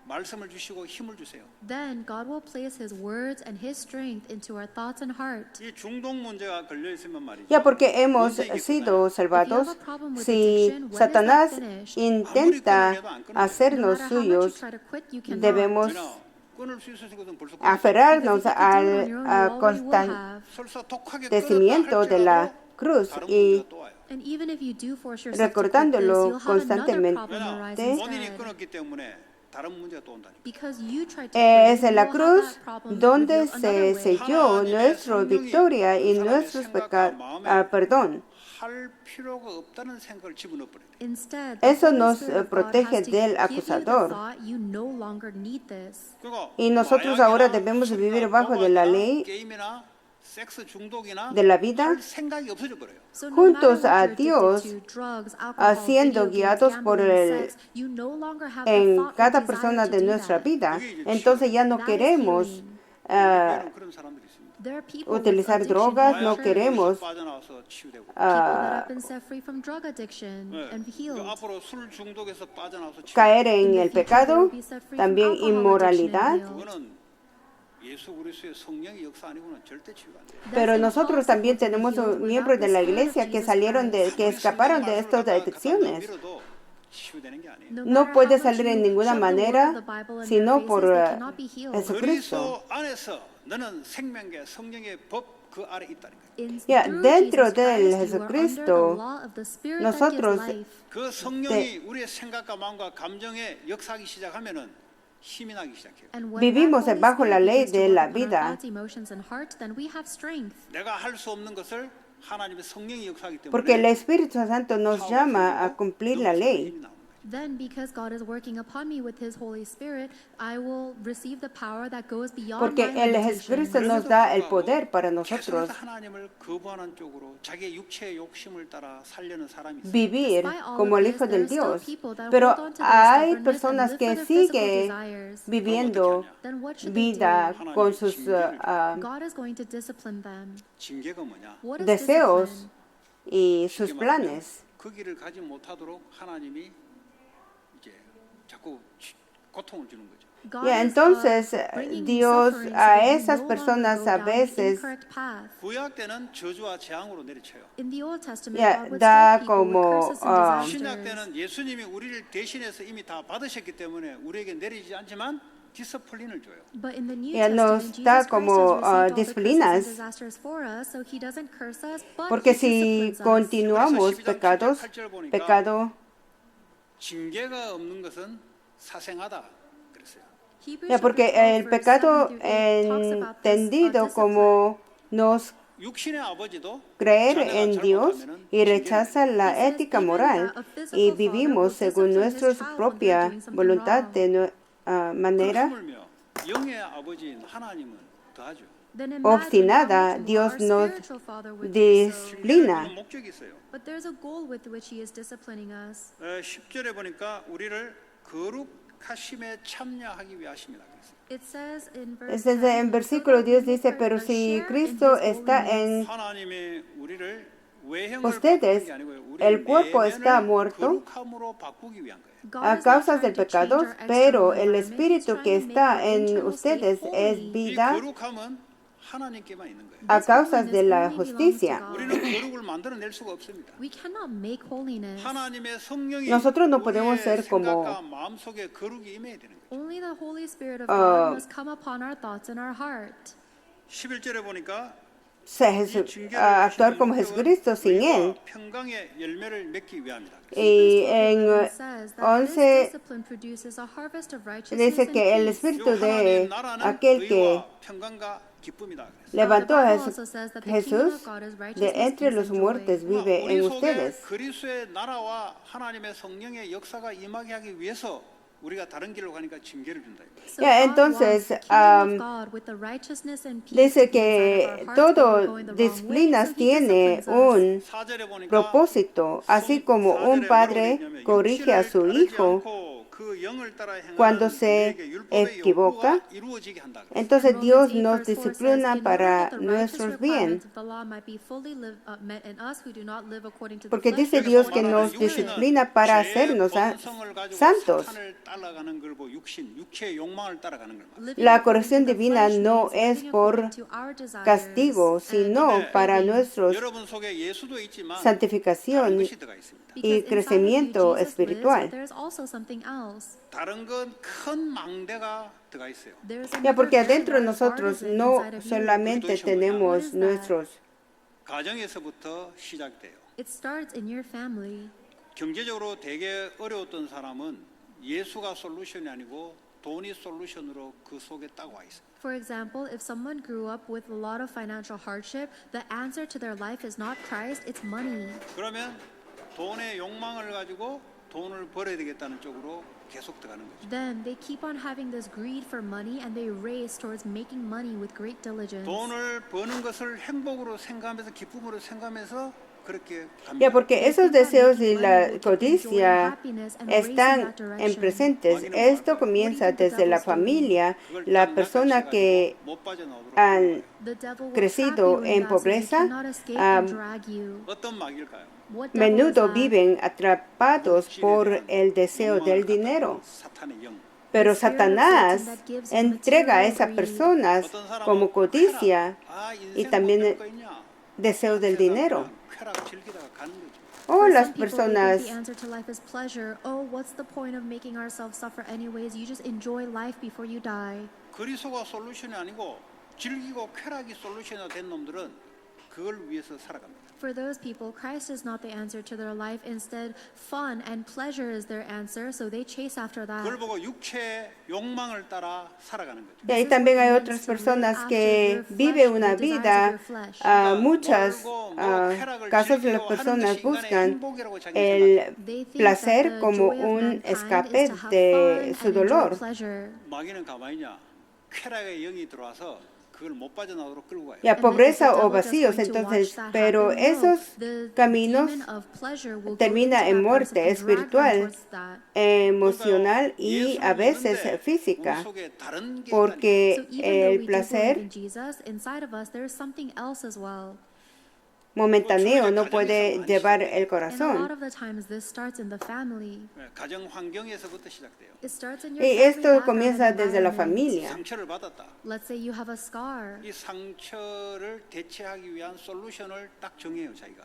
말씀을 주시고 힘을 주세요. Then God will place His words and His strength into our thoughts and heart. 이 중독 문제가 걸려 있으면 말이죠. Ya porque hemos 문제 이게 sido salvados, If you have a problem with si addiction, when is Satanás that finished? intenta No hacernos matter how much you suyos, try to quit, you cannot. debemos 그러나 끊을 수 있었을 것은 벌써 aferrarnos Because if you can do it on your own, you al already will constante have. 설사 독하게 acontecimiento de la 끊었다 cruz 할지라도 다른 y 문제가 또 와요. And even if you do force yourself to quit this, recordándolo you'll have another constantemente. problem arise 왜냐 본인이 instead. 끊었기 때문에 다른 문제가 또 온다니까. Because you tried to Es quit, en la you will have cruz that problem donde revealed another se way. selló nuestra victoria y nuestros perdón. 할 필요가 없다는 생각을 집어넣어 버려요. Instead, the Eso Holy nos Spirit of God protege has to del give you the acusador. thought, you no longer need this. 그리고 Y nosotros ahora debemos vivir bajo de la ley 게임이나 섹스 중독이나 de la vida, 할 생각이 없어져 버려요. So no juntos matter what a you're Dios, addicted to, drugs, alcohol, siendo video games, guiados por gambling, el- sex, you no longer have the en thought or cada desire persona to de do nuestra that. vida. Entonces ya no That is queremos healing. 우리는 그런 사람들이 있습니다. There are people with utilizar addiction drogas, in no the church. queremos 빠져나와서 치유되고. People that have been set free from drug addiction 네. and healed. 그 앞으로 술 중독에서 빠져나와서 치유. caer en In the el future, pecado, they will be set free from también alcohol inmoralidad. addiction and healed. 그거는 예수 그리스도의 성령의 역사 아니고는 절대 치유가 안 돼요. Pero nosotros también tenemos miembros de la iglesia que salieron que escaparon de estas adicciones. 밀어도 치유되는 게 아니에요. No puede salir en ninguna manera sino por Jesucristo. 그리스도 안에서 너는 생명계 성령의 법 그 아래 있다는 거예요. Ya, dentro del Jesucristo, nosotros 그 성령이 우리의 생각과 마음과 감정에 역사하기 시작하면은 힘이 나기 시작해요. vivimos bajo la ley de la vida. 내가 할 수 없는 것을 하나님의 성령이 역사하기 때문에 Porque el Espíritu Santo nos llama a cumplir la ley. Then, because God is working upon me with His Holy Spirit, I will receive the power that goes beyond Porque my el limitation. Jesucristo nos da el poder para nosotros 계속해서 하나님을 거부하는 쪽으로 자기의 육체의 욕심을 따라 살려는 사람이 있어요. vivir Despite all como of el this, Hijo there del are still Dios. people that Pero hold on to their hay stubbornness personas and que live for their physical siguen desires. viviendo Then what should they vida do? con sus God is going to discipline them. 징계가 뭐냐? What is deseos discipline? y sus 쉽게 말하면 planes. 그 길을 가지 못하도록 하나님이 이제 자꾸 고통을 주는 거죠. God Ya, is, entonces bringing Dios suffering so a that you esas no personas longer a go down the veces incorrect path. 구약 때는 저주와 재앙으로 내리쳐요. In the Old Testament, Ya, God would da strike people with como, curses and 신약 disasters. 때는 예수님이 우리를 대신해서 이미 다 받으셨기 때문에 우리에게 내리지 않지만 디스플린을 줘요. But in the New Ya nos Testament, da Jesus Christ como, has received all the disciplinas. curses and disasters for us, so He doesn't curse us, but Porque He si disciplines us. continuamos pecados, pecado, 징계가 없는 것은 사생하다 그랬어요. Hebrews ya, porque chapter 12, el verse pecado 7 through 8 talks about this, entendido discipline. como nos 육신의 아버지도 creer 자녀가 en Dios 잘못하면은 y rechaza la He says, ética even moral a physical y father vivimos will según discipline nuestra his child when propia they're doing something voluntad wrong. de manera 하물며 영의 아버지인 하나님은 더하죠. Then imagine obstinada, how much more Dios our nos spiritual Father would do so. disciplina. 징계는 목적이 있어요. But there's a goal with which He is disciplining us. 10절에 보니까 우리를 거룩하심에 참여하기 위하심이다 그랬어요. It says in verse En 10, versículo so that 10 we dice, may pero share si in Cristo His está holiness. en 하나님이 우리를 외형을 Ustedes, 바꾸는 게 아니고요. 우리 el cuerpo 내면을 está muerto 거룩함으로 바꾸기 위한 거예요. a causa del pecado, pero el espíritu que está en ustedes es 이 vida 거룩함은 하나님께만 있는 거예요. a causa de la justicia. 우리는 거룩을 만들어낼 수가 없습니다. We cannot make holiness. 하나님의 성령이 Nosotros no podemos 우리의 ser como 생각과 마음속에 거룩이 임해야 되는 거예요. Only the Holy Spirit of God must come upon our thoughts and our heart. 11절에 보니까 actuar como Jesucristo sin Él. 평강의 열매를 맺기 위함이다. Y en Says that 11 this discipline produces a harvest of righteousness dice and que el peace. espíritu 요 de 하나님 나라는 aquel que 의와 평강과 기쁨이다. 그랬어요. levantó a The Bible also says that the kingdom Jesús of God is de righteousness, entre peace, los and joy. muertos vive 우리 en 속에 ustedes. 그리스도의 나라와 하나님의 성령의 역사가 임하게 하기 위해서 우리가 다른 길로 가니까 징계를 준다. So Ya, God entonces, wants the kingdom of God with the righteousness and peace Dice inside que of our hearts when we're todo going the wrong way, disciplinas so He tiene disciplines us. un 4절에 보니까 propósito, así como un padre corrige a su hijo 그 영을 따라 cuando 행하는 se 우리에게 율법의 equivoca. 요구가 이루어지게 한다. Entonces Romans Dios 8 nos verse 4 disciplina says, "In order para that the righteous nuestros bien, requirements of the law might be fully met in us who do not live according to the porque flesh, dice but Dios according que to the nos Spirit." disciplina para hacernos 본성을 가지고 santos. 사탄을 따라가는 걸 보고 육체의 욕망을 따라가는 걸 말이에요. Living La according corrección to the divina flesh no means es living por according to our desires castigo, sino 근데 para nuestra 여러분 속에 예수도 있지만 다른 santificación 것이 들어가 있습니다. because y inside of you crecimiento Jesus lives, espiritual. but there's also something else. 다른 건 큰 망대가 들어가 있어요. There's Ya, another porque very adentro de large nosotros artisan no inside of you. solamente What is tenemos that? nuestros 가정에서부터 시작돼요. It starts in your family. 경제적으로 되게 어려웠던 사람은 예수가 솔루션이 아니고 돈이 솔루션으로 그 속에 딱 와 있어요. For example, if someone grew up with a lot of financial hardship, the answer to their life is not Christ, it's money. 그러면 돈의 욕망을 가지고 돈을 벌어야 되겠다는 쪽으로 계속 들어가는 거죠. Then they keep on having this greed for money and they race towards making money with great diligence. 돈을 버는 것을 행복으로 생각하면서 기쁨으로 생각하면서 그렇게 Ya, 갑니다. porque esos deseos y la codicia están en presentes. Esto comienza desde la familia. La persona que 못 빠져나오도록 han The devil will crecido trap you in en that so you pobreza, cannot escape and drag you. 어떤 마귀일까요? What devil is menudo that? viven atrapados por el deseo del dinero. 사탄의 영. Pero Satanás entrega a esas personas como codicia y también deseo del dinero. 쾌락 즐기다가 가는 거죠. O For las some people, they personas think the answer to life is pleasure. Oh, what's the point of making ourselves suffer anyways? You just enjoy life before you die. 그리스도가 솔루션이 아니고 즐기고 쾌락이 솔루션이 된 놈들은 그걸 위해서 살아갑니다. For those people, Christ is not the answer to their life. Instead, fun and pleasure is their answer, so they chase after that. 그걸 보고 육체의 욕망을 따라 살아가는 거죠. y ahí también hay otras personas que viven una vida, muchas casos de las personas buscan el They think placer that the como joy of un mankind escape is to have de fun su and enjoy dolor. pleasure. 마귀는 가만히 있냐? 쾌락의 영이 들어와서 그걸 못 빠져나오도록 끌고 가요. Ya, pobreza o vacíos, entonces, pero esos caminos terminan en muerte espiritual, emocional y a veces física, porque el placer momentáneo no puede llevar el corazón. 가정 환경에서부터 시작돼요. Y esto comienza desde la familia. 상처를 받았다. Let's say you have a scar. 이 상처를 대체하기 위한 솔루션을 딱 정해요, 자기가.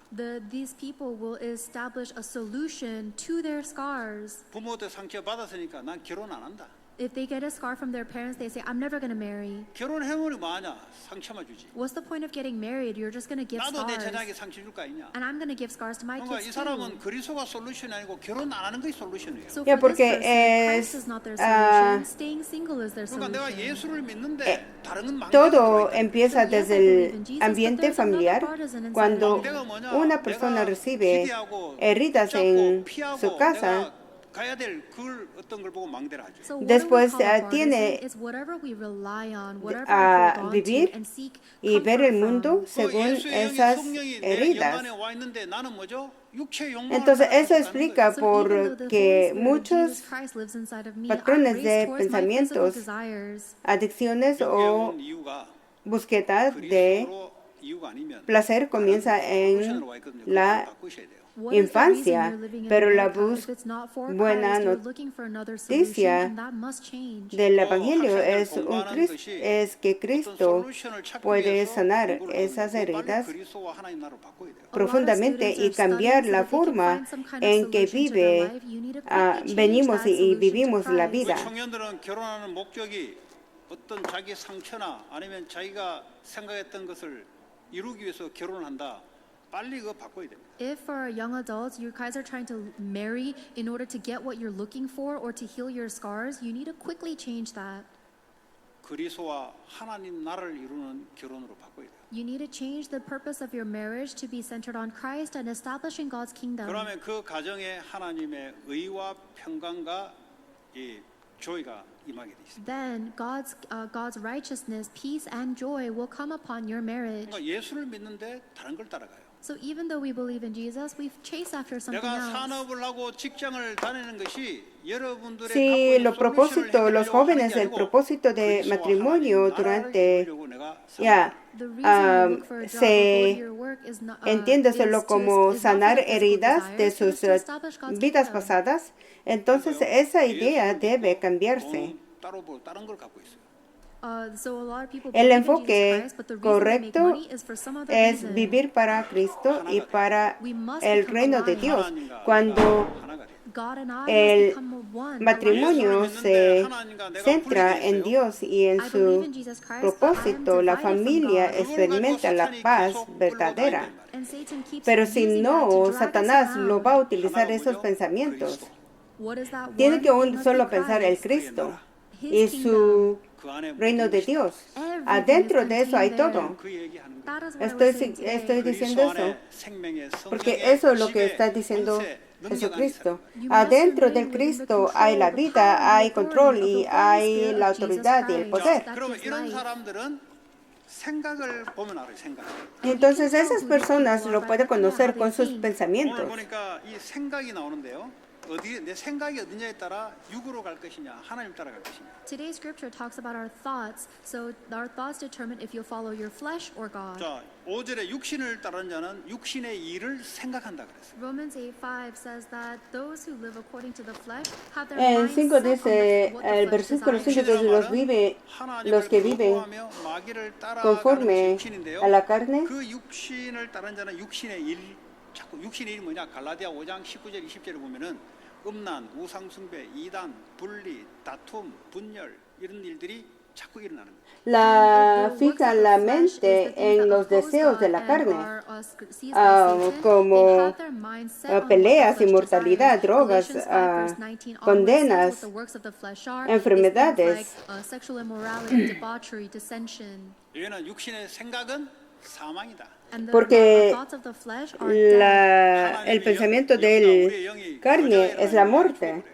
These people will establish a solution to their scars. 부모한테 상처 받았으니까 난 결혼 안 한다. If they get a scar from their parents, they say, I'm never going to marry. 결혼해보니 뭐하냐? 상처만 주지. What's the point of getting married? You're just going to give 나도 내 scars. 자녀에게 상처 줄 거 아니냐? And I'm going to give scars to my 그러니까 이 kids 사람은 too. 그리스도가 솔루션이 아니고 결혼 안 하는 게 솔루션이에요. So Yeah, for this porque person, Christ is not their solution. Staying single is their 그러니까 내가 solution. 예수를 믿는데 다른 건 망대가 Todo 들어있다. empieza So yes, desde I believe in el Jesus, ambiente but there's another familiar. partisan inside Cuando of me. 망대가 뭐냐? una persona 내가 recibe 기대하고 heridas 붙잡고 en 피하고 su casa, 내가 가야 될 그걸 어떤 걸 보고 망대를 하죠. So what después, do we call a tiene partisan is whatever we rely on, whatever a we hold on vivir to and seek y ver el comfort mundo from. según 예수의 영이 esas 성령이 내 heridas. 영안에 와 있는데 나는 뭐죠? 육체의 욕망을 Entonces eso 따라 explica So even though the Holy porque Spirit of muchos Jesus Christ lives inside of me, patrones I de race towards my physical pensamientos, desires. adicciones 여기에 o 온 이유가 búsqueda de 그리스도로 이유가 아니면 placer comienza en 솔루션으로 와 있거든요. la 그걸 바꾸셔야 돼요. What is the reason infancia, you're living in pero la America? If it's not for buena Christ, you're looking for another solution, noticia and that must change. del 또 Evangelio 학생들 공부하는 것이 es que 어떤 Cristo 솔루션을 찾기 puede 위해서 sanar 공부를 esas 하는 거예요. 빨리 heridas 그리스도와 하나님 나라를 바꿔야 돼요. profundamente y cambiar la forma en que venimos y vivimos la 그 vida. 청년들은 결혼하는 목적이 어떤 자기 상처나 아니면 자기가 생각했던 것을 이루기 위해서 결혼을 한다. 빨리 그거 바꿔야 됩니다. If for young adults, you guys are trying to marry in order to get what you're looking for or to heal your scars, you need to quickly change that. 그리스도와 하나님 나라를 이루는 결혼으로 바꿔야 돼요. You need to change the purpose of your marriage to be centered on Christ and establishing God's kingdom. 그러면 그 가정에 하나님의 의와 평강과 이 조이가 임하게 돼 있습니다. Then God's righteousness, peace, and joy will come upon your marriage. 그러니까 예수를 믿는데 다른 걸 따라가요. So even though we believe in Jesus, we chase after something 내가 else. 산업을 하고 직장을 다니는 것이 여러분들의 Si 갖고 있는 los propósitos, los jóvenes, el propósito de matrimonio durante, ya, The reason you look for a job or go to your work is not, entiéndoselo is como not for sanar the physical heridas de desires, but sus to establish God's vidas kingdom. pasadas, entonces esa idea debe cambiarse. 따로 보고 다른 걸 갖고 있어요. So a lot of people El believe in enfoque Jesus Christ, but the reason they make correcto money is for some other es reason. vivir para Cristo y para We must el become reino de aligned. Dios. 하나님과 Cuando 하나가 돼요. God and I el must become one. matrimonio se centra en Dios y en I believe su in Jesus Christ, but I am propósito, la divided from familia God. experimenta la paz verdadera. And Satan keeps Pero si using that no, to drag us Satanás around. lo va a utilizar esos pensamientos. What is that Tiene one que thing of solo the pensar el Christ? Cristo His y kingdom. su 그 안에 reino de Dios. Everything Adentro is de eso hay contained todo. 그 얘기하는 거예요. That is what we're saying Estoy today. diciendo 그리스도 eso 안에 생명의 porque 성령의 eso es lo que 지배, está diciendo 권세, 능력 안에 Jesucristo. You must Adentro remain del within the Cristo hay la control, the vida, power, hay the control authority y of the Holy hay Spirit la of Jesus autoridad y el Christ. poder. 자, That 그러면 gives 이런 life. 사람들은 생각을 보면 알아요. 생각. Entonces esas personas lo pueden conocer con sus 오늘 pensamientos. 보니까 이 생각이 나오는데요. 어디 내 생각이 어디냐에 따라 육으로 갈 것이냐, 하나님 따라갈 것이냐. Today's scripture talks about our thoughts. So our thoughts determine if you'll follow your flesh or God. 자, 5절에 육신을 따르는 자는 육신의 일을 생각한다 그랬어요. Romans 8:5 says that those who live according to the flesh have their En minds 5 set on dice, what the el flesh versículo 5 desires. dice, los que viven conforme a la carne, 그 육신을 따르는 자는 육신의 일, 자꾸 육신의 일이 뭐냐? 갈라디아 5장 19절 20절에 보면은 음란, 우상숭배, 이단, 분리, 다툼, 분열 이런 일들이 자꾸 일어나는 거예요. la fija la mente en los deseos de la carne, como peleas, inmortalidad, drogas, condenas, enfermedades. 이거는 육신의 생각은 사망이다. Porque el pensamiento del carne es la muerte.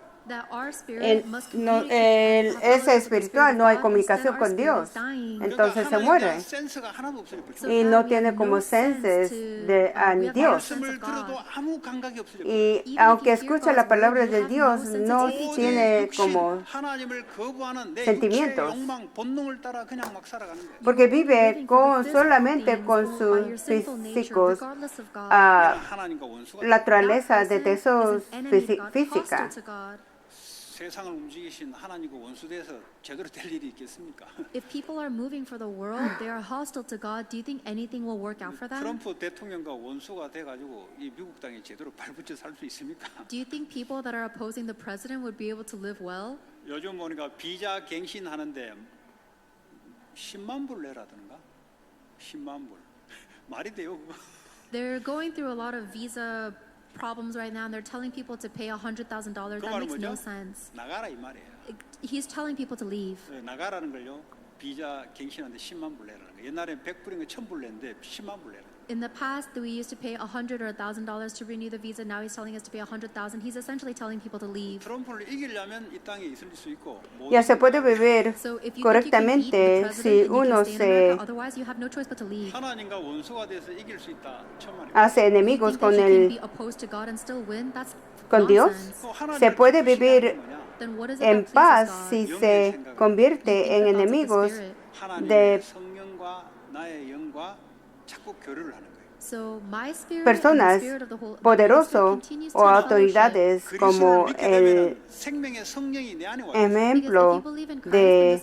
Es espiritual, no hay comunicación con Dios. Entonces se muere. 센스가 하나도 없어요. Y no tiene como senses de Dios. 말씀을 들어도 아무 감각이 없어요. Y aunque escucha la palabra de Dios, no tiene como 하나님을 거부하는 내 sentimientos. 육체의 욕망, 본능을 따라 그냥 막 살아가는 거예요. porque vive solamente con sus físicos, 하나님과 원수가 naturaleza de deseos física. 세상을 움직이신 하나님과 원수돼서 제대로 될 일이 있겠습니까? If people are moving for the world, they are hostile to God. Do you think anything will work out for them? 트럼프 대통령과 원수가 돼가지고 이 미국 땅에 제대로 발붙여 살 수 있습니까? Do you think people that are opposing the president would be able to live well? 요즘 보니까 비자 갱신하는데 10만 불 내라던가? 10만 불 말이 돼요 그거? They're going through a lot of visa problems right now, and they're telling people to pay $100,000. 그 That 말은 makes no 뭐죠? sense. 나가라 이 말이에요. He's telling people to leave. 나가라는 걸요. 비자 갱신하는데 10만 불 내라는 거. 옛날에 100불인가 1000불 냈는데 10만 불 내라. In the past, we used to pay $100 or $1,000 to renew the visa. Now he's telling us to pay $100,000. He's essentially telling people to leave. 트럼프를 이기려면 이 땅에 있을 수 있고 Ya se puede vivir So if you think you can beat the correctamente president, si then you uno can stay in America. se Otherwise, you have no choice but to leave. 하나님과 원수가 돼서 이길 수 있다. 천만에. hace enemigos Think that con you can el be opposed to God and still win? That's con Dios, nonsense. se puede vivir Then what is it en that paz pleases God? si se convierte en enemigos 하나님의 de 성령과 나의 영과 자꾸 자꾸 교류를 하는 거예요. So my spirit Personas and the spirit of the Holy poderosos Spirit continues o to fellowship. autoridades como 그리스도를 믿게 el 되면 생명의 성령이 내 안에 와요. ejemplo de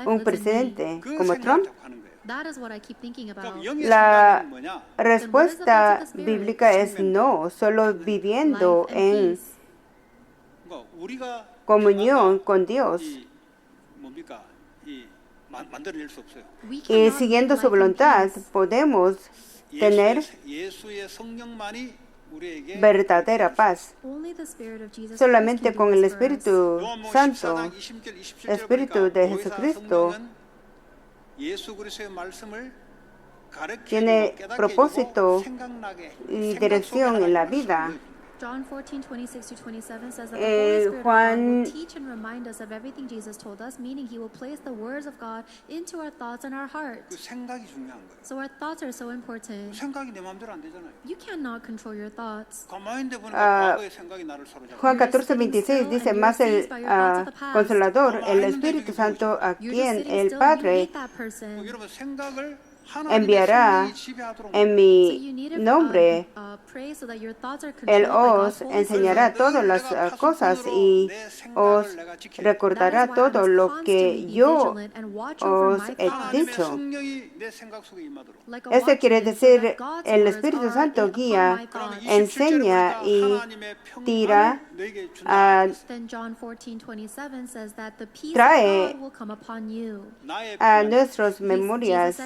un presidente 그 como 생각을 Trump. 자꾸 하는 거예요. That is what I keep thinking about. 그럼 영의 La 생각은 뭐냐? respuesta bíblica es no, solo viviendo Life and en peace. 그러니까 우리가 comunión 평안과 con Dios 이 뭡니까? 이 만들어낼 수 없어요. We y cannot siguiendo live su life in voluntad peace. podemos tener 예수의 성령만이 우리에게 verdadera paz. Only the Spirit of Jesus Solamente Christ can con do el this for us. Espíritu 요한복음 Santo, 14장 20절 27절 Espíritu de Jesucristo, 예수 그리스도의 말씀을 tiene 가르치고 propósito 깨닫게 생각나게 y dirección en la vida. John 14:26-27 says that the Holy Spirit of God Juan- will teach and remind us of everything Jesus told us, meaning He will place the words of God into our thoughts and our heart. 그 생각이 중요한 거예요. So our thoughts are so important. 생각이 내 마음대로 안 되잖아요. You cannot control your thoughts. 가만히 있는데 보니까 과거의 생각이 나를 사로잡고 Juan 14:26 dice más el Consolador, el Espíritu Santo, a quien el Padre 여러분 생각을 enviará en mi nombre. Él os enseñará todas las cosas y os recordará todo lo que yo os he dicho. Eso quiere decir, el Espíritu Santo guía, enseña y tira Then John 14:27 says that the peace trae of God will come upon you. a nuestras memorias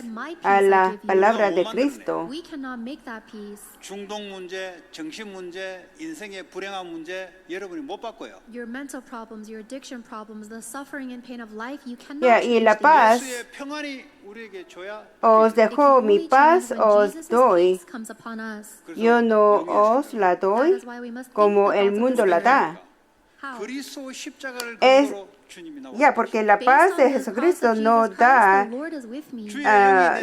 a la palabra de Cristo. We cannot make that peace. 중독 문제, 정신 문제, 인생의 불행한 문제 여러분이 못 바꿔요. Your mental problems, your addiction problems, the suffering and pain of life, you cannot Yeah, y change la them. paz 예수의 평안이 우리에게 줘야 os It can dejo mi only paz, change when os Jesus' doy. peace comes upon us. Yo no os la That doy is why we must think como the el thoughts of mundo the la Spirit. da. How? 그리스도 십자가를 Es- 근거로 주님이 나와. Ya, porque la Based paz on de the cross Jesucristo of no Jesus Christ, da, the Lord is with me.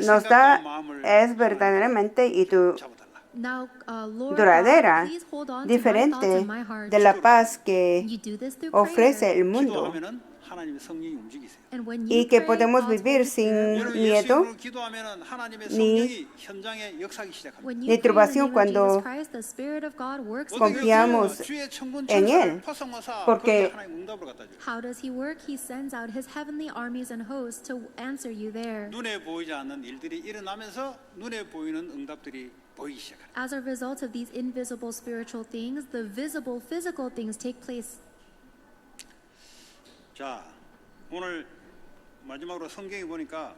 nos da, es verdaderamente y 잡아달라. Now, Lord duradera, God, please hold on to my thoughts diferente and my heart. de la paz que You do this through ofrece prayer. el mundo 기도하면은 하나님의 성령이 움직이세요. And when y you que pray, podemos God's vivir Holy Spirit- sin 여러분 miedo 예수님으로 기도하면은 하나님의 ni 성령이 현장에 역사하기 시작합니다. When ni you pray in the turbación name of cuando Jesus Christ, the Spirit of God works 어떻게 through confiamos you. 주의 천군 en 천사를 él, 파송하사 porque- 거기에 하나님 응답을 갖다 줘요. How does He work? He sends out His heavenly armies and hosts to answer you there. 눈에 보이지 않는 일들이 일어나면서 눈에 보이는 응답들이 보이기 시작합니다. As a result of these invisible spiritual things, the visible physical things take place. 자, 오늘 마지막으로 성경에 보니까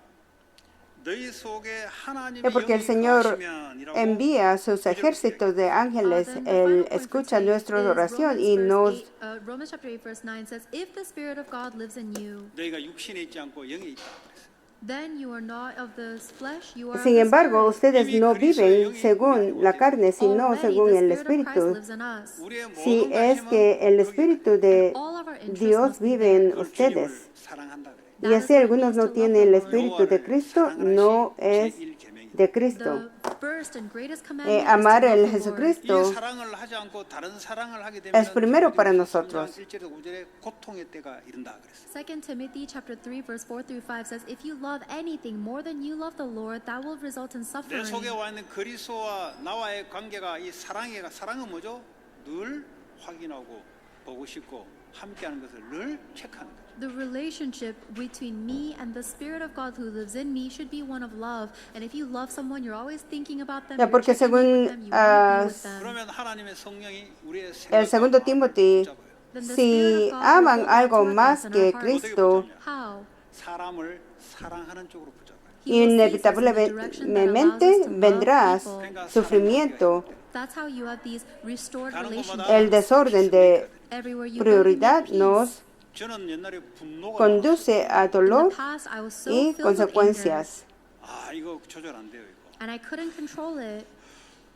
너희 속에 하나님의 porque el 영이 Señor 거하시면이라고 envía a sus ejércitos de ángeles, Then the Él final point for escucha today nuestra is oración y nos Romans chapter 8 verse 9 says, if the Spirit of God lives in you, 너희가 육신에 있지 않고 영에 있다 그랬어요. then you are not of the flesh, you are Sin of the embargo, Spirit. ustedes no viven según la carne, sino Already según the el Spirit of Christ Espíritu. lives in us. 우리의 Si 모든 es 관심은 que el 거기에 Espíritu de All of our interests Dios must be vive en there. 그걸 ustedes. 주님을 사랑한다 그래요. Y así algunos no tienen el Espíritu de Cristo, no es de Cristo. The first and greatest commandment is to Amar love el the Lord. Jesucristo 이 사랑을 하지 않고 다른 사랑을 하게 되면 es primero para nosotros. 1절에서 5절에 고통의 때가 이른다 그랬어요. 2 Timothy chapter 3 verse 4 through 5 says, if you love anything more than you love the Lord, that will result in 내 suffering. 속에 와 있는 그리스도와 나와의 관계가 이 사랑은 뭐죠? 늘 확인하고 보고 싶고 함께하는 것을 늘 체크하는 거죠. The relationship between me and the Spirit of God who lives in me should be one of love. And if you love someone, you're always thinking about them. Ya, You're porque checking in with them, you want to be with them. 그러면 하나님의 성령이 우리의 El segundo 생각과 Timothy, 마음을 붙잡아요. Then the si Spirit of God will aman hold on algo to our más thoughts and que our hearts. Cristo, How? 사람을 사랑하는 쪽으로 붙잡아요. He will seize us in the direction that allows us inevitablemente to love vendrá people. sufrimiento, That's how you have these restored 가는 곳마다 el relationships. desorden de Everywhere you go, you prioridad make peace. nos 저는 옛날에 분노가 conduce a In dolor the past, I was so y filled with anger, consecuencias. 아 이거 조절 안 돼요 이거. and I couldn't control it.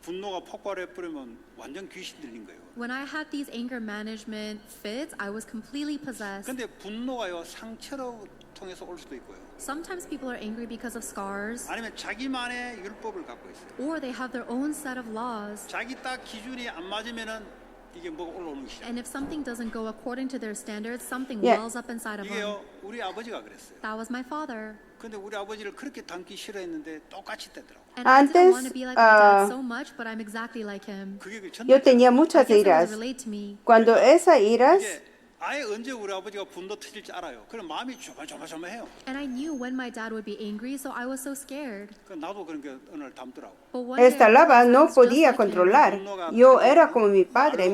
분노가 폭발해 버리면 완전 귀신 들린 거예요. When I had these anger management fits, I was completely possessed. 근데 분노가요 상처로 통해서 올 수도 있고요. Sometimes people are angry because of scars, 아니면 자기만의 율법을 갖고 있어요. or they have their own set of laws. 자기 딱 기준이 안 맞으면은 이게 뭐가 올라오는 시작. And if something doesn't go according to their standards, something Yeah. wells up inside of them. 이게요 우리 아버지가 그랬어요. That was my father. 근데 우리 아버지를 그렇게 닮기 싫어했는데 똑같이 되더라고. And I didn't want to Antes, be like my dad so much, but I'm exactly like him. 그게 그 Yo tenía I muchas guess it was iras. relate to me. Cuando esas iras, 이게 아예 언제 우리 아버지가 분노 터질지 알아요. 그럼 마음이 조마조마조마해요. And I knew when my dad would be angry, so I was so scared. 그 나도 그런 게 어느 날 닮더라고. But one day, esta I lava realized I no was just podía like him. controlar. Yo era como mi padre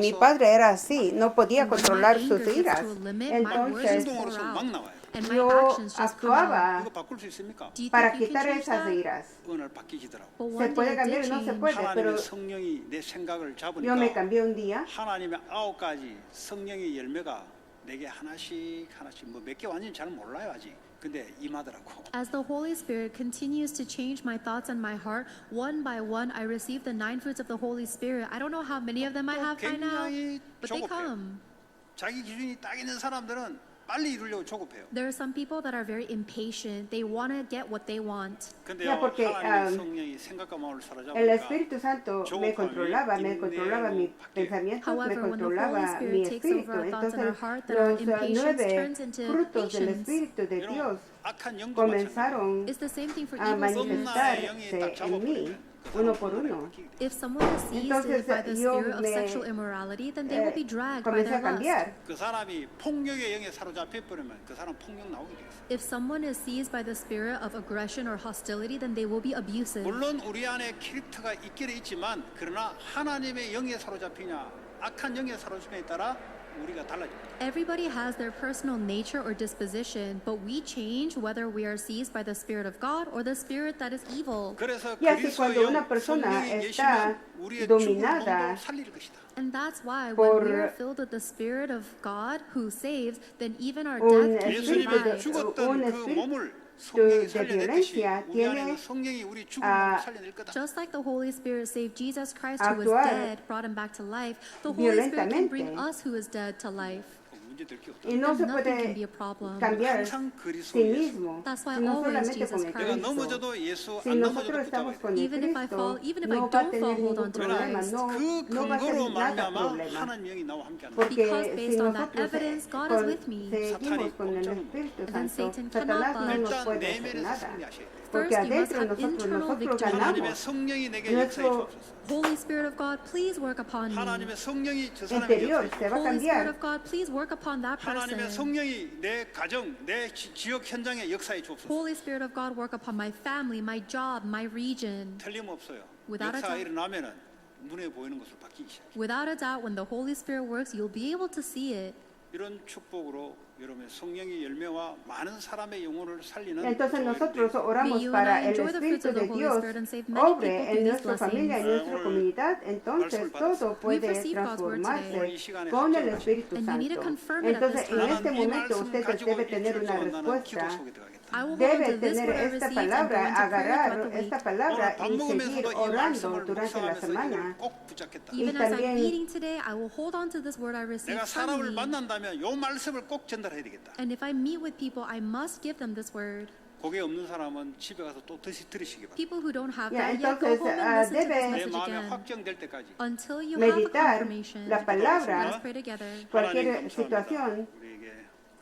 era así, no podía And when my controlar anger sus gets iras. to a limit, my words Entonces, just pour 행동으로서 막 out. 나와요. And my yo actions just come out. actuaba 이거 바꿀 수 있습니까? Do you para think you quitar can change esas that? iras. 어느 날 바뀌시더라고. But Se one day puede it cambiar did y no se change. puede, pero 하나님의 성령이 내 생각을 잡으니까 yo me cambié un día. 하나님의 9가지 성령의 열매가 내게 하나씩 뭐 몇 개 완전히 잘 몰라요 아직. 근데 임하더라고. As the Holy Spirit continues to change my thoughts and my heart, one by one, I receive the 9 fruits of the Holy Spirit. I don't know how many of them I have by now, 굉장히 but they 조급해요. come. 자기 기준이 딱 있는 사람들은 빨리 이루려고 조급해요. There are some people that are very impatient. They want to get what they want. 근데요 Ya, porque, 하나님의 성령이 생각과 마음을 El 사로잡으니까 Espíritu Santo me controlaba mis pensamientos, me However, when the Holy controlaba mi Spirit takes espíritu. over our thoughts and our Entonces, heart that are los impatience 9 turns into frutos del patience. Espíritu de 여러분, Dios 악한 영도 마찬가지예요. comenzaron It's the same thing for a evil spirits. manifestarse en mí, uno por uno. If someone is seized Entonces, by the yo spirit of me, sexual immorality, then they will be dragged by comencé their a lust. cambiar. 그 사람이 폭력의 영에 사로잡혀 버리면 그 사람 폭력 나오게 돼 있어요. If someone is seized by the spirit of aggression or hostility, then they will be abusive. 물론 우리 안에 캐릭터가 있기는 있지만 그러나 하나님의 영에 사로잡히냐 악한 영에 사로잡히냐에 따라 우리가 달라집니다. Everybody has their personal nature or disposition, but we change whether we are seized by the spirit of God or the spirit that is evil. 그래서 Y así 그리스도의 cuando 영 una persona 성령이 está 계시면 우리의 죽은 dominada 몸도 살릴 것이다. And that's why when por we are filled with the spirit of God who saves, then even our un death can be espíritu 예수님이 de- revived. 죽었던 un 그 espíritu 몸을 성령이 살려냈듯이 violencia 우리 안에 tiene, 있는 성령이 우리 죽은 몸을 살려낼 거다. Just like the Holy Spirit saved Jesus Christ who was actuar dead, brought him back to life, the Holy Spirit can bring violentamente. us who is dead to life. 문제 될 게 없다. Y no se Then nothing can be puede a problem. cambiar 항상 sí 그리스도 예수. mismo, That's why sino always solamente Jesus con el Christ. 내가 Cristo. 넘어져도 예수 Si 안 nosotros 넘어져도 estamos 붙잡아야 돼. con el Even if I Cristo, fall, even if I no va a don't tener fall, hold ningún on to problema, Christ. no, 그 no va a ser 근거로 nada 말미암아 problema. 하나님 영이 나와 함께 하는 거야. Porque Because si based on that nosotros evidence, God is with me. seguimos con el Espíritu And then Santo, Satan Satanás cannot no nos 일단 puede hacer 내면에서 nada. 승리하셔야 돼. Porque First, you must adentro have internal nosotros victory. 하나님의 ganamos. 성령이 내게 역사해 Nuestro 주옵소서. Holy Spirit of God, please work upon me. 하나님의 성령이 저 사람에게 interior 역사해 se va a Holy Spirit cambiar. of God, please work upon that 하나님의 person. 성령이 내 가정, 내 지역 현장에 역사해 주옵소서. Holy Spirit of God, work upon my family, my job, my region. 틀림없어요. Without a 역사가 doubt. 일어나면은 눈에 보이는 것으로 바뀌기 시작해요. Without a doubt, when the Holy Spirit works, you'll be able to see it. 이런 축복으로 여러분의 성령의 열매와 많은 사람의 영혼을 살리는 Entonces 교회를 nosotros 위해서 oramos May you and para I el enjoy the fruits Espíritu of the de Holy Dios Spirit and save many people obre through en these nuestra familia, en blessings. nuestra comunidad, entonces todo puede received God's word transformarse today. con el Espíritu And you need to Santo. confirm it at Entonces this en time. este 나는 이 momento 말씀 ustedes 가지고 deben tener 일주일 una 동안 나는 기도 respuesta. 속에 들어가겠다. I will hold Debe on to this tener word I esta received and go palabra, into prayer agarrar throughout the esta week. palabra 오늘 밥 y seguir 먹으면서도 이 orando 말씀을 durante la 묵상하면서 semana. 이걸 꼭 붙잡겠다. Even Y as I'm también- eating today, I will hold on to this word I received 내가 사람을 firmly. 만난다면 이 말씀을 꼭 전달해야 되겠다. And if I meet with people, I must give them this word. 그게 없는 사람은 집에 가서 또 들으시기 바랍니다. People who don't have Yeah, that yet, go entonces, home and listen to this debe- 내 message 마음에 again. 확정될 때까지 Until you have a meditar confirmation. la palabra. Let us pray together. Cualquier 하나님 situación 감사합니다. 우리에게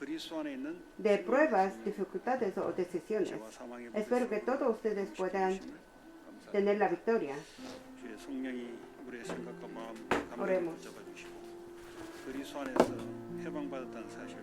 그리스도 안에 있는 de pruebas, dificultades o decisiones. 죄와 사망의 Espero que todos ustedes puedan tener la victoria. 주의 성령이 우리의 생각과 마음 감정을 Oremos. 붙잡아 주시고 그리스도 안에서 해방받았다는 사실